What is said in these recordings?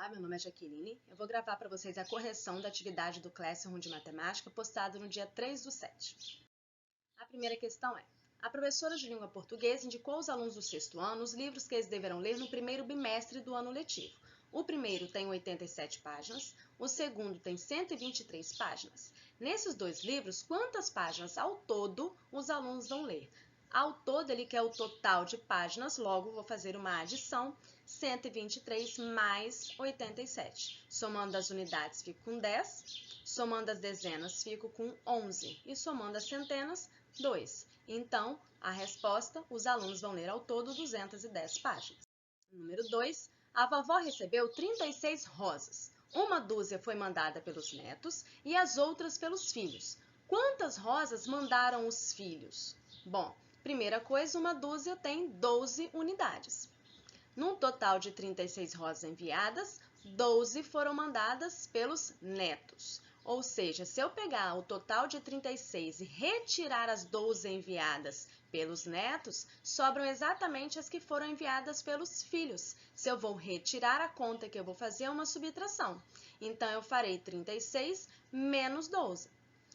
Olá, meu nome é Jaqueline. Eu vou gravar para vocês a correção da atividade do Classroom de Matemática postada no dia 3/7. A primeira questão é: a professora de língua portuguesa indicou aos alunos do 6º ano os livros que eles deverão ler no primeiro bimestre do ano letivo. O primeiro tem 87 páginas, o segundo tem 123 páginas. Nesses dois livros, quantas páginas ao todo os alunos vão ler? Ao todo, ele quer o total de páginas, logo vou fazer uma adição, 123 mais 87. Somando as unidades, fico com 10, somando as dezenas, fico com 11, e somando as centenas, 2. Então, a resposta, os alunos vão ler ao todo 210 páginas. Número 2, a vovó recebeu 36 rosas. Uma dúzia foi mandada pelos netos e as outras pelos filhos. Quantas rosas mandaram os filhos? Bom, primeira coisa, uma dúzia tem 12 unidades. Num total de 36 rosas enviadas, 12 foram mandadas pelos netos. Ou seja, se eu pegar o total de 36 e retirar as 12 enviadas pelos netos, sobram exatamente as que foram enviadas pelos filhos. Se eu vou retirar, a conta que eu vou fazer é uma subtração. Então, eu farei 36 menos 12.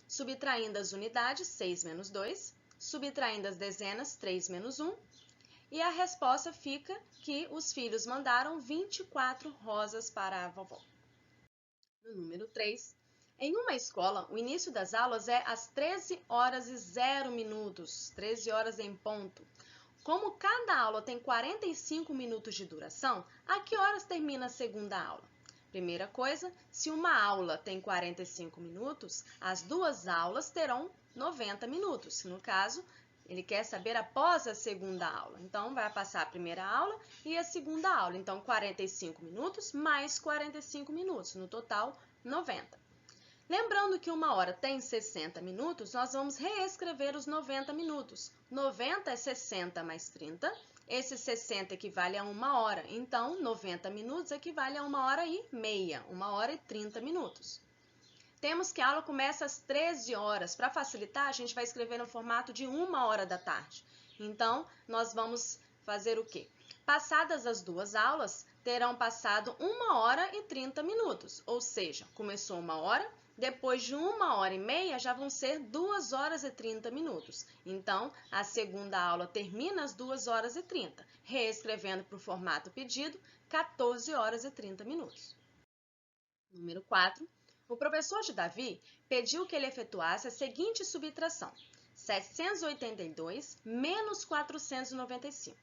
Subtraindo as unidades, 6 menos 2. Subtraindo as dezenas, 3 menos 1. E a resposta fica que os filhos mandaram 24 rosas para a vovó. No número 3, em uma escola, o início das aulas é às 13h00, 13 horas em ponto. Como cada aula tem 45 minutos de duração, a que horas termina a segunda aula? Primeira coisa, se uma aula tem 45 minutos, as duas aulas terão 90 minutos. No caso, ele quer saber após a segunda aula. Então, vai passar a primeira aula e a segunda aula. Então, 45 minutos mais 45 minutos. No total, 90. Lembrando que uma hora tem 60 minutos, nós vamos reescrever os 90 minutos. 90 é 60 mais 30. Esse 60 equivale a 1 hora. Então, 90 minutos equivale a 1h30, 1h30 minutos. Temos que a aula começa às 13 horas. Para facilitar, a gente vai escrever no formato de 1h da tarde. Então, nós vamos fazer o quê? Passadas as duas aulas, terão passado 1h30 minutos. Ou seja, começou 1 hora, depois de 1h30 já vão ser 2h30 minutos. Então, a segunda aula termina às 2h30, reescrevendo para o formato pedido, 14h30 minutos. Número 4. O professor de Davi pediu que ele efetuasse a seguinte subtração: 782 menos 495.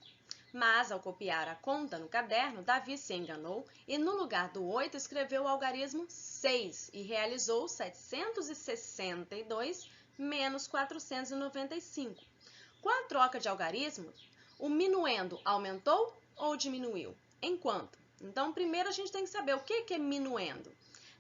Mas, ao copiar a conta no caderno, Davi se enganou e, no lugar do 8, escreveu o algarismo 6 e realizou 762 menos 495. Com a troca de algarismo, o minuendo aumentou ou diminuiu? Enquanto? Então, primeiro a gente tem que saber o que é minuendo.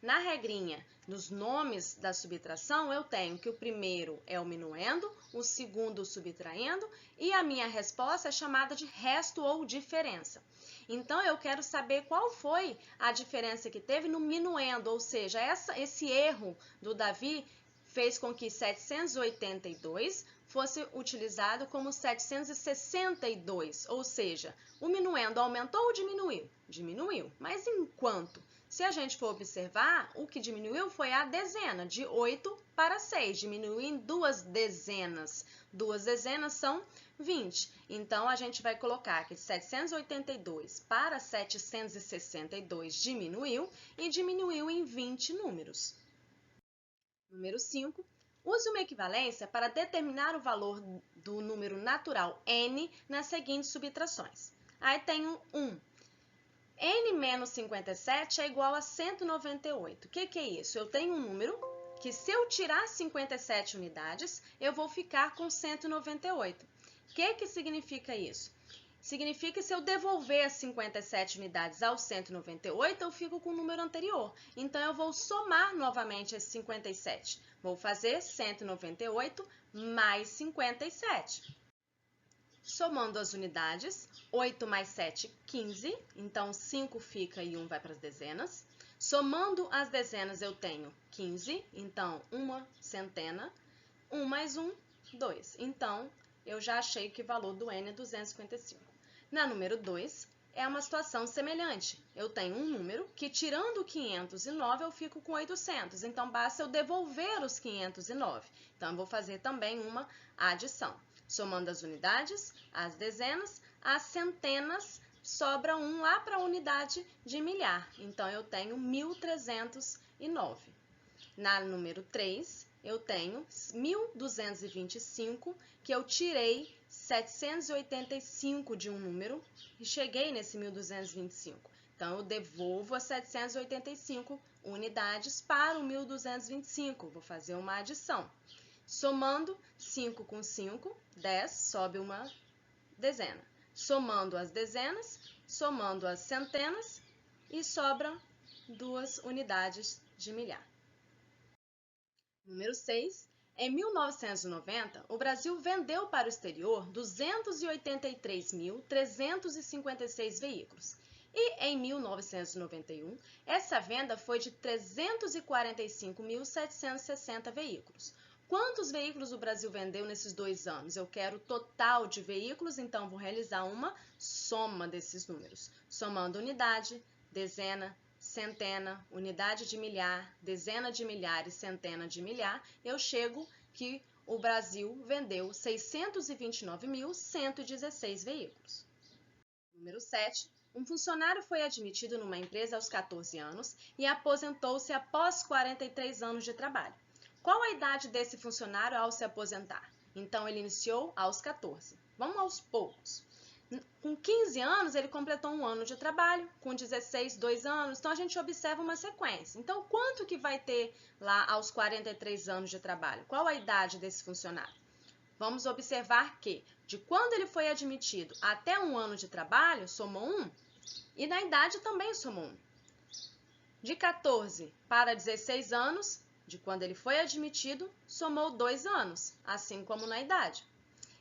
Na regrinha dos nomes da subtração, eu tenho que o primeiro é o minuendo, o segundo o subtraindo e a minha resposta é chamada de resto ou diferença. Então, eu quero saber qual foi a diferença que teve no minuendo, ou seja, esse erro do Davi fez com que 782 fosse utilizado como 762, ou seja, o minuendo aumentou ou diminuiu? Diminuiu, mas enquanto? Se a gente for observar, o que diminuiu foi a dezena, de 8 para 6, diminuiu em 2 dezenas. 2 dezenas são 20. Então, a gente vai colocar que 782 para 762 diminuiu e diminuiu em 20 números. Número 5. Use uma equivalência para determinar o valor do número natural n nas seguintes subtrações. Aí tenho 1. N menos 57 é igual a 198. O que é isso? Eu tenho um número que, se eu tirar 57 unidades, eu vou ficar com 198. O que significa isso? Significa que se eu devolver as 57 unidades ao 198, eu fico com o número anterior. Então, eu vou somar novamente esses 57. Vou fazer 198 mais 57. Somando as unidades, 8 mais 7, 15. Então, 5 fica e 1 vai para as dezenas. Somando as dezenas, eu tenho 15. Então, uma centena. 1 mais 1, 2. Então, eu já achei que o valor do n é 255. Na número 2, é uma situação semelhante. Eu tenho um número que, tirando 509, eu fico com 800. Então, basta eu devolver os 509. Então, eu vou fazer também uma adição. Somando as unidades, as dezenas, as centenas, sobra 1 lá para a unidade de milhar. Então, eu tenho 1.309. Na número 3, eu tenho 1.225, que eu tirei 785 de um número e cheguei nesse 1.225. Então, eu devolvo as 785 unidades para o 1.225. Vou fazer uma adição. Somando 5 com 5, 10, sobe uma dezena. Somando as dezenas, somando as centenas e sobra 2 unidades de milhar. Número 6. Em 1990, o Brasil vendeu para o exterior 283.356 veículos. E em 1991, essa venda foi de 345.760 veículos. Quantos veículos o Brasil vendeu nesses 2 anos? Eu quero o total de veículos, então vou realizar uma soma desses números. Somando unidade, dezena, centena, unidade de milhar, dezena de milhar e centena de milhar, eu chego que o Brasil vendeu 629.116 veículos. Número 7. Um funcionário foi admitido numa empresa aos 14 anos e aposentou-se após 43 anos de trabalho. Qual a idade desse funcionário ao se aposentar? Então, ele iniciou aos 14. Vamos aos poucos. Com 15 anos, ele completou 1 ano de trabalho, com 16, 2 anos, então a gente observa uma sequência. Então, quanto que vai ter lá aos 43 anos de trabalho? Qual a idade desse funcionário? Vamos observar que, de quando ele foi admitido até 1 ano de trabalho, somou 1, e na idade também somou 1. De 14 para 16 anos, de quando ele foi admitido, somou 2 anos, assim como na idade.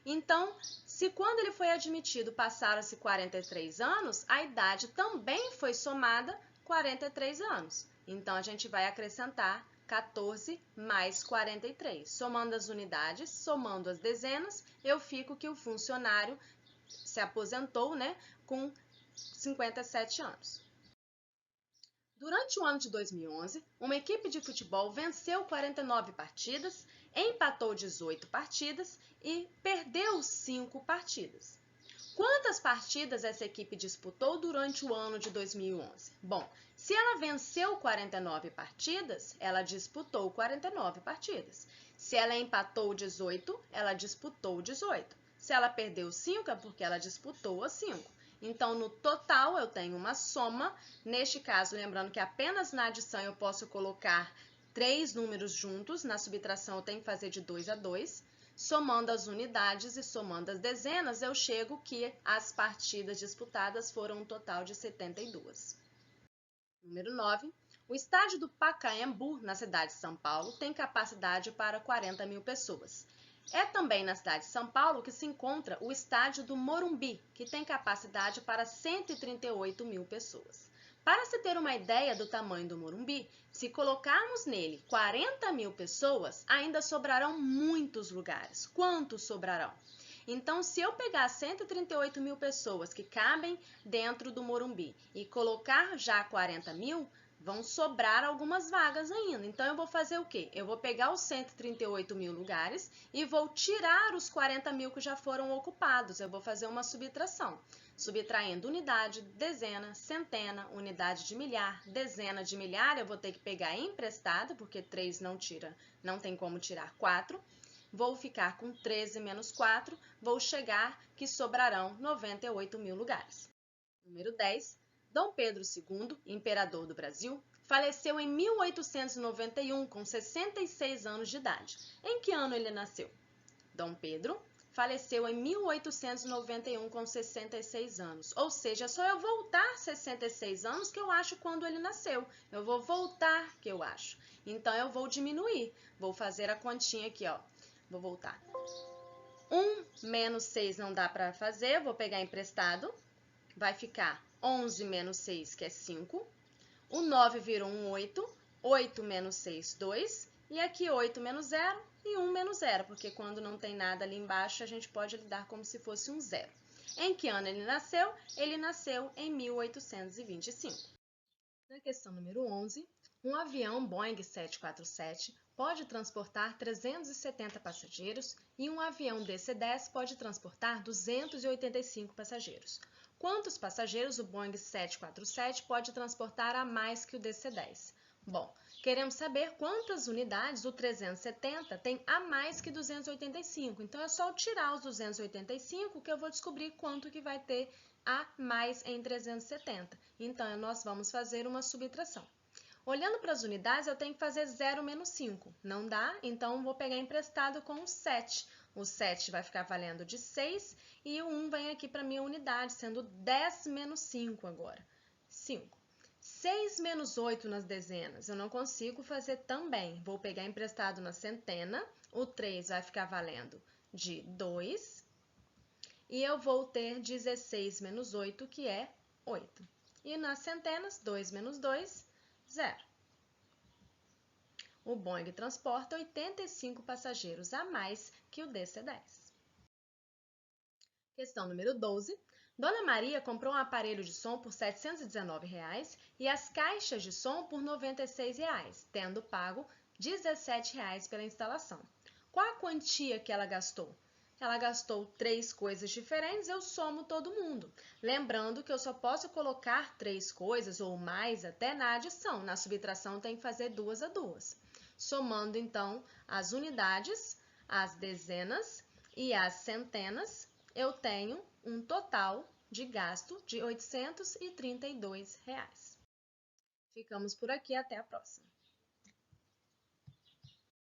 Então, se quando ele foi admitido passaram-se 43 anos, a idade também foi somada 43 anos. Então, a gente vai acrescentar 14 mais 43. Somando as unidades, somando as dezenas, eu fico que o funcionário se aposentou, com 57 anos. Durante o ano de 2011, uma equipe de futebol venceu 49 partidas, empatou 18 partidas e perdeu 5 partidas. Quantas partidas essa equipe disputou durante o ano de 2011? Bom, se ela venceu 49 partidas, ela disputou 49 partidas. Se ela empatou 18, ela disputou 18. Se ela perdeu 5, é porque ela disputou as 5. Então, no total, eu tenho uma soma. Neste caso, lembrando que apenas na adição eu posso colocar 3 números juntos. Na subtração, eu tenho que fazer de 2 a 2. Somando as unidades e somando as dezenas, eu chego que as partidas disputadas foram um total de 72. Número 9. O estádio do Pacaembu, na cidade de São Paulo, tem capacidade para 40 mil pessoas. É também na cidade de São Paulo que se encontra o estádio do Morumbi, que tem capacidade para 138 mil pessoas. Para se ter uma ideia do tamanho do Morumbi, se colocarmos nele 40 mil pessoas, ainda sobrarão muitos lugares. Quantos sobrarão? Então, se eu pegar 138 mil pessoas que cabem dentro do Morumbi e colocar já 40 mil, vão sobrar algumas vagas ainda. Então, eu vou fazer o quê? Eu vou pegar os 138 mil lugares e vou tirar os 40 mil que já foram ocupados. Eu vou fazer uma subtração. Subtraindo unidade, dezena, centena, unidade de milhar, dezena de milhar, eu vou ter que pegar emprestado, porque 3 não tem como tirar 4. Vou ficar com 13 menos 4, vou chegar que sobrarão 98 mil lugares. Número 10. Dom Pedro II, imperador do Brasil, faleceu em 1891 com 66 anos de idade. Em que ano ele nasceu? Dom Pedro faleceu em 1891 com 66 anos. Ou seja, só eu voltar 66 anos que eu acho quando ele nasceu. Eu vou voltar que eu acho. Então, eu vou diminuir. Vou fazer a continha aqui, ó. Vou voltar. 1 menos 6 não dá para fazer. Vou pegar emprestado. Vai ficar 11 menos 6, que é 5. O 9 virou um 8. 8 menos 6, 2. E aqui 8 menos 0 e 1 menos 0, porque quando não tem nada ali embaixo, a gente pode lidar como se fosse um 0. Em que ano ele nasceu? Ele nasceu em 1825. Na questão número 11, um avião Boeing 747 pode transportar 370 passageiros e um avião DC-10 pode transportar 285 passageiros. Quantos passageiros o Boeing 747 pode transportar a mais que o DC-10? Bom, queremos saber quantas unidades o 370 tem a mais que 285. Então, é só eu tirar os 285 que eu vou descobrir quanto que vai ter a mais em 370. Então, nós vamos fazer uma subtração. Olhando para as unidades, eu tenho que fazer 0 menos 5. Não dá? Então, vou pegar emprestado com o 7. O 7 vai ficar valendo de 6 e o 1 vem aqui para a minha unidade, sendo 10 menos 5 agora. 5. 6 menos 8 nas dezenas, eu não consigo fazer também. Vou pegar emprestado na centena, o 3 vai ficar valendo de 2. E eu vou ter 16 menos 8, que é 8. E nas centenas, 2 menos 2, 0. O Boeing transporta 85 passageiros a mais que o DC-10. Questão número 12. Dona Maria comprou um aparelho de som por R$ 719 e as caixas de som por R$ 96, tendo pago R$ 17 pela instalação. Qual a quantia que ela gastou? Ela gastou 3 coisas diferentes, eu somo todo mundo. Lembrando que eu só posso colocar 3 coisas ou mais até na adição. Na subtração tem que fazer 2 a 2. Somando, então, as unidades, as dezenas e as centenas, eu tenho um total de gasto de R$ 832. Ficamos por aqui, até a próxima.